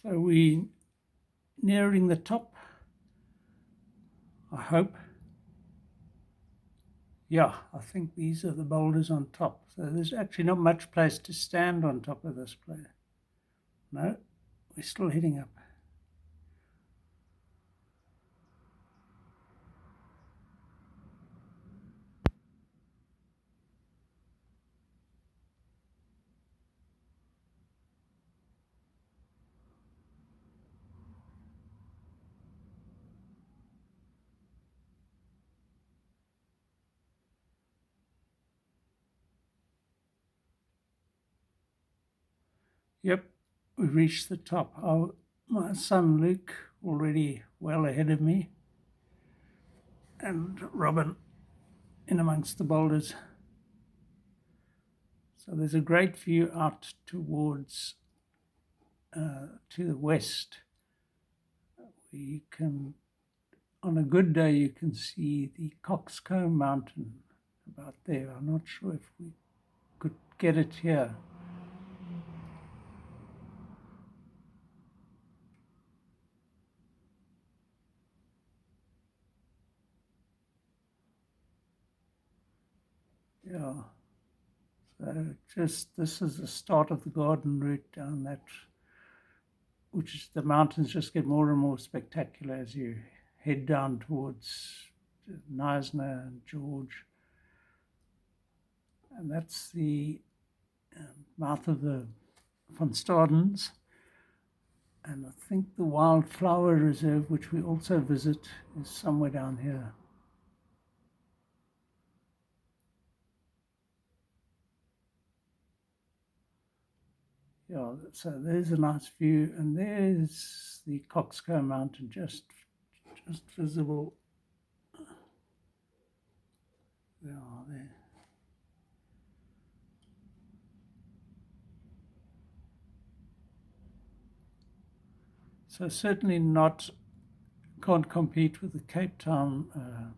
So we're nearing the top, I hope. Yeah, I think these are the boulders on top. So there's actually not much place to stand on top of this place. No, we're still heading up. Yep, we've reached the top. My son Luke already well ahead of me, and Robin in amongst the boulders. So there's a great view out towards to the west. You can, on a good day, you can see the Coxcomb Mountain about there. I'm not sure if we could get it here. Yeah. So this is the start of the garden route down that, which is the mountains just get more and more spectacular as you head down towards Neisner and George. And that's the mouth of the Van Stadens. And I think the Wildflower Reserve, which we also visit, is somewhere down here. Yeah, so there's a nice view, and there's the Coxcomb Mountain just visible. There. So certainly can't compete with the Cape Town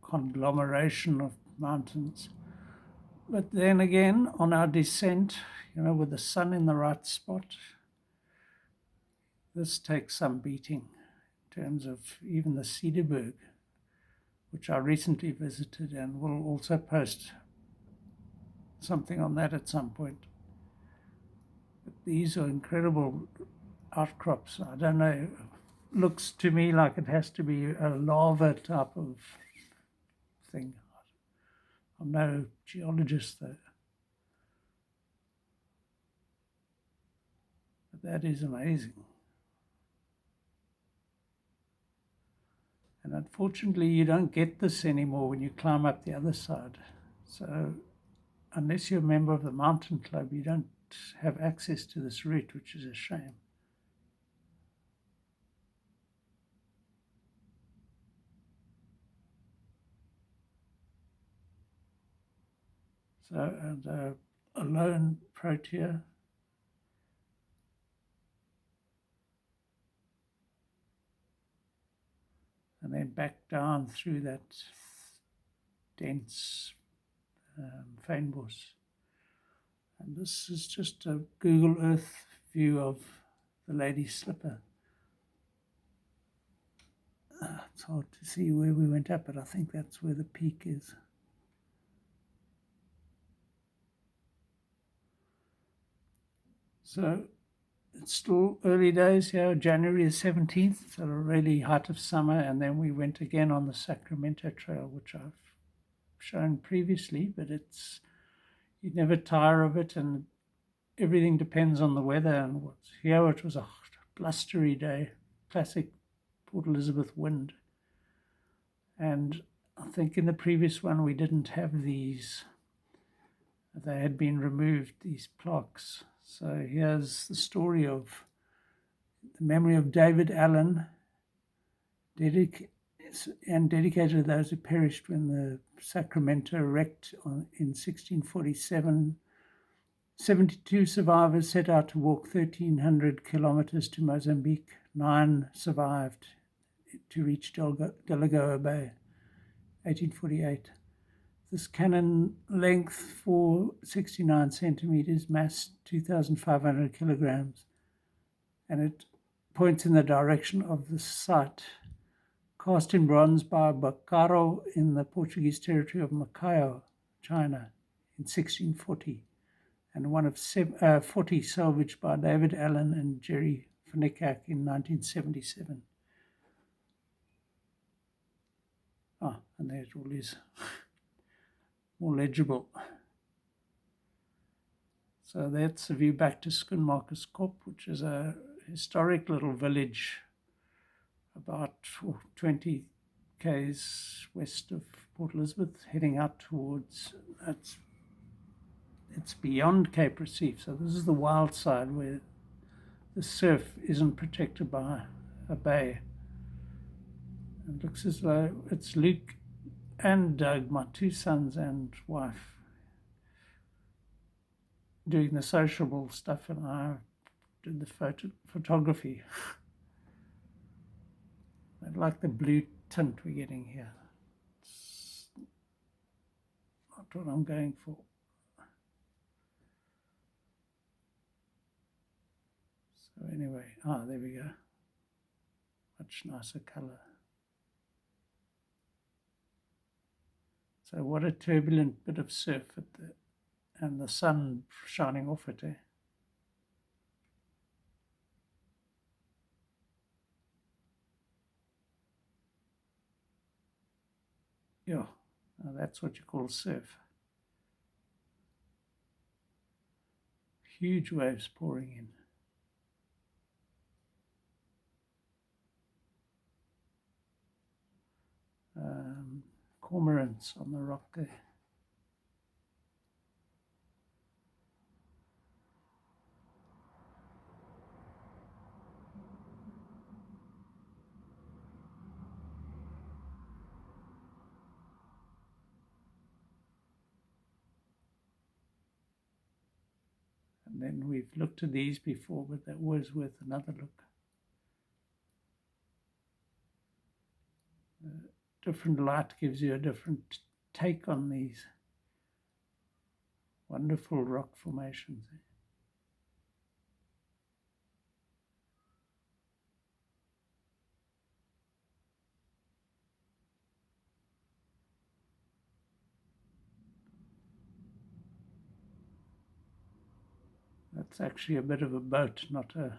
conglomeration of mountains. But then again, on our descent, with the sun in the right spot, this takes some beating in terms of even the Cederberg, which I recently visited, and will also post something on that at some point. But these are incredible outcrops. I don't know, looks to me like it has to be a lava type of thing. I'm no geologist though. But that is amazing. And unfortunately, you don't get this anymore when you climb up the other side. So unless you're a member of the mountain club, you don't have access to this route, which is a shame. So, and a lone protea. And then back down through that dense fynbos. And this is just a Google Earth view of the Lady's Slipper. It's hard to see where we went up, but I think that's where the peak is. So it's still early days here. January the 17th, so really height of summer, and then we went again on the Sacramento Trail, which I've shown previously, but you never tire of it, and everything depends on the weather. And here it was a blustery day, classic Port Elizabeth wind. And I think in the previous one we didn't have these. They had been removed, these plaques. So here's the story of the memory of David Allen, dedicated to those who perished when the Sacramento wrecked in 1647. 72 survivors set out to walk 1,300 kilometers to Mozambique. 9 survived to reach Delagoa Bay, 1848. This cannon length, 469 centimeters, mass 2,500 kilograms, and it points in the direction of the site. Cast in bronze by Bacaro in the Portuguese territory of Macao, China, in 1640, and one of 40 salvaged by David Allen and Jerry Finicak in 1977. And there it all is, more legible. So that's a view back to Schoenmakerskop, which is a historic little village about 20 k's west of Port Elizabeth, heading out towards, it's beyond Cape Recife. So this is the wild side where the surf isn't protected by a bay. It looks as though it's Luke and Doug, my two sons and wife, doing the sociable stuff, and I did the photography. I like the blue tint we're getting here. It's not what I'm going for. So anyway, there we go. Much nicer color. So what a turbulent bit of surf and the sun shining off it. Yeah, that's what you call surf. Huge waves pouring in. Cormorants on the rock there. And then we've looked at these before, but that was worth another look. Different light gives you a different take on these wonderful rock formations. That's actually a bit of a boat, not a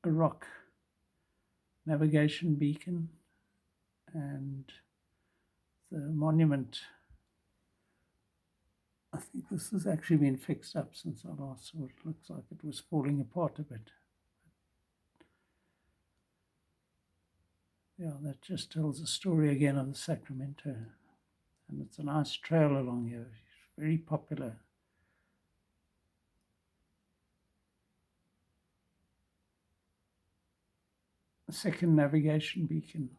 rock. Navigation beacon and the monument. I think this has actually been fixed up since I last saw it. It looks like it was falling apart a bit. Yeah, that just tells the story again of the Sacramento. And it's a nice trail along here, it's very popular. A second navigation beacon,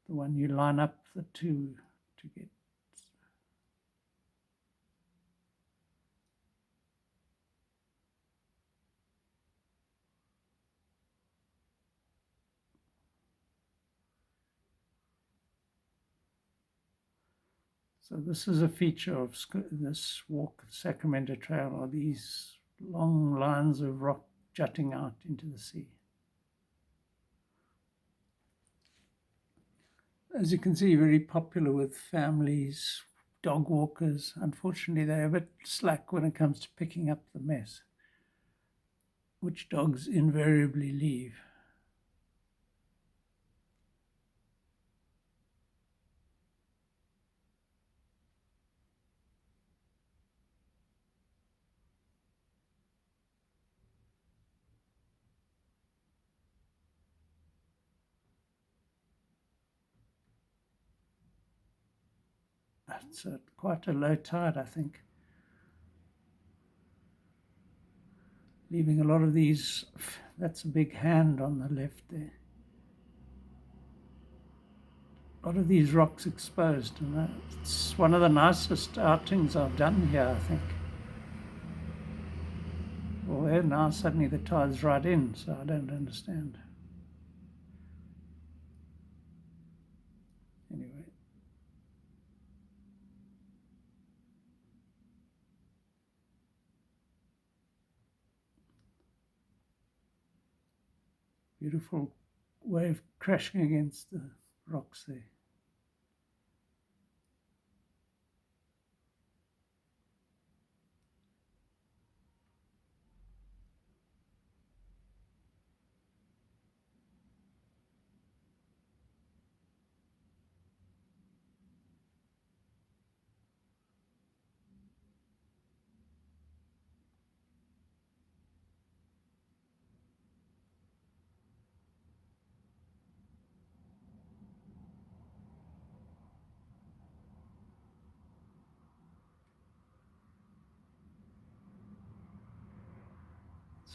the one you line up the two to get. So this is a feature of this walk, Sacramento Trail, are these long lines of rock jutting out into the sea. As you can see, very popular with families, dog walkers. Unfortunately, they're a bit slack when it comes to picking up the mess, which dogs invariably leave. It's quite a low tide, I think. Leaving a lot of these, that's a big hand on the left there. A lot of these rocks exposed, and it's one of the nicest outings I've done here, I think. Well, there now suddenly the tide's right in, so I don't understand. Anyway. Beautiful wave crashing against the rocks there.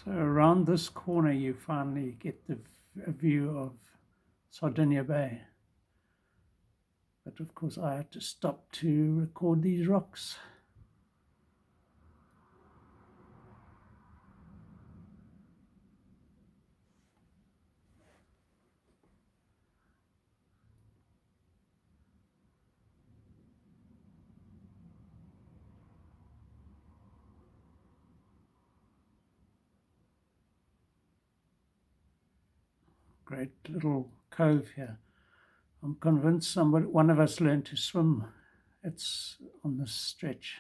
So around this corner you finally get a view of Sardinia Bay. But of course I had to stop to record these rocks. Great little cove here. I'm convinced one of us learned to swim. It's on this stretch.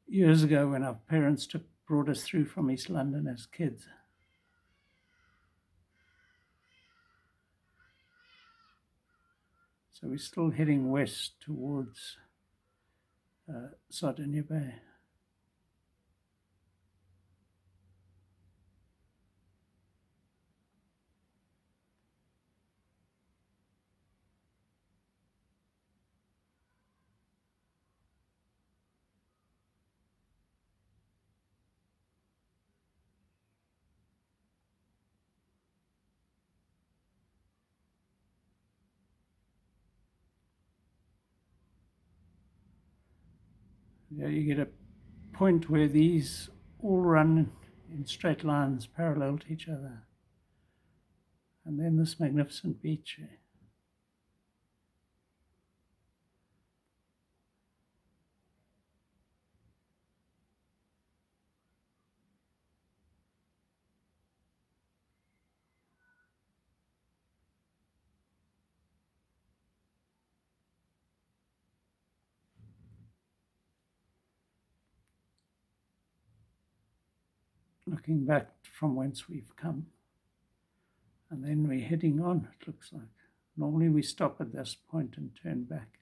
Years ago when our parents brought us through from East London as kids. So we're still heading west towards Sardinia Bay. Yeah, you get a point where these all run in straight lines parallel to each other. And then this magnificent beach. Looking back from whence we've come. And then we're heading on, it looks like. Normally we stop at this point and turn back.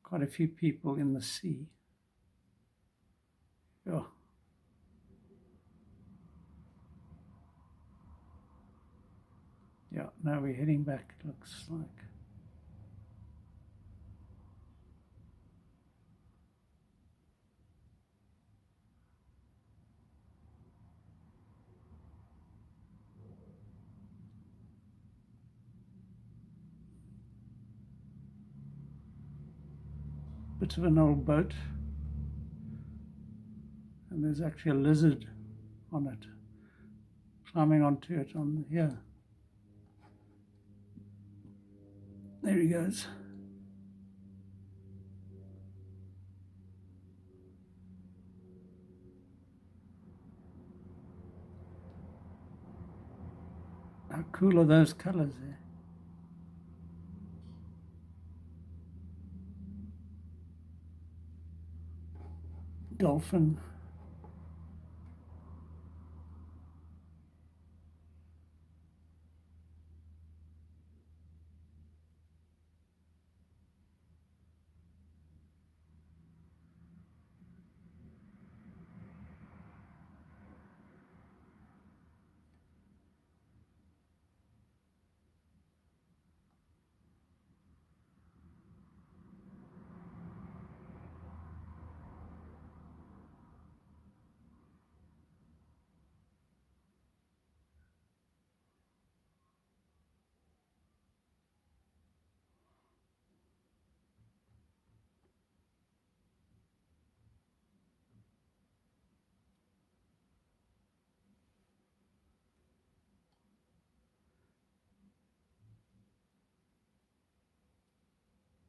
Quite a few people in the sea. Oh. Yeah, now we're heading back, it looks like. Bit of an old boat. And there's actually a lizard on it, climbing onto it on here. There he goes. How cool are those colors there? Dolphin.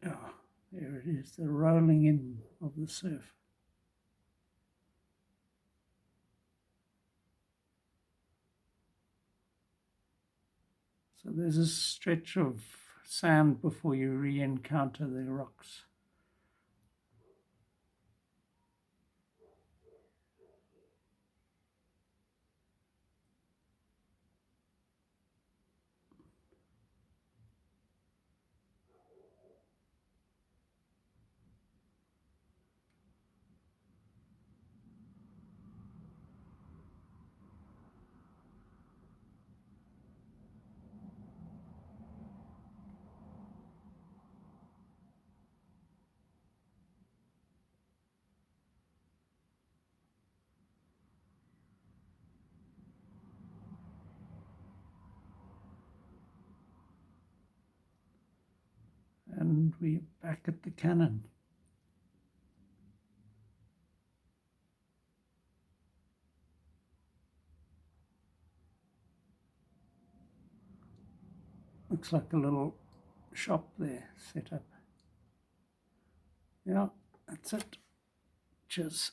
Oh, there it is, the rolling in of the surf. So there's a stretch of sand before you re-encounter the rocks. And we're back at the cannon. Looks like a little shop there set up. Yeah, that's it. Cheers.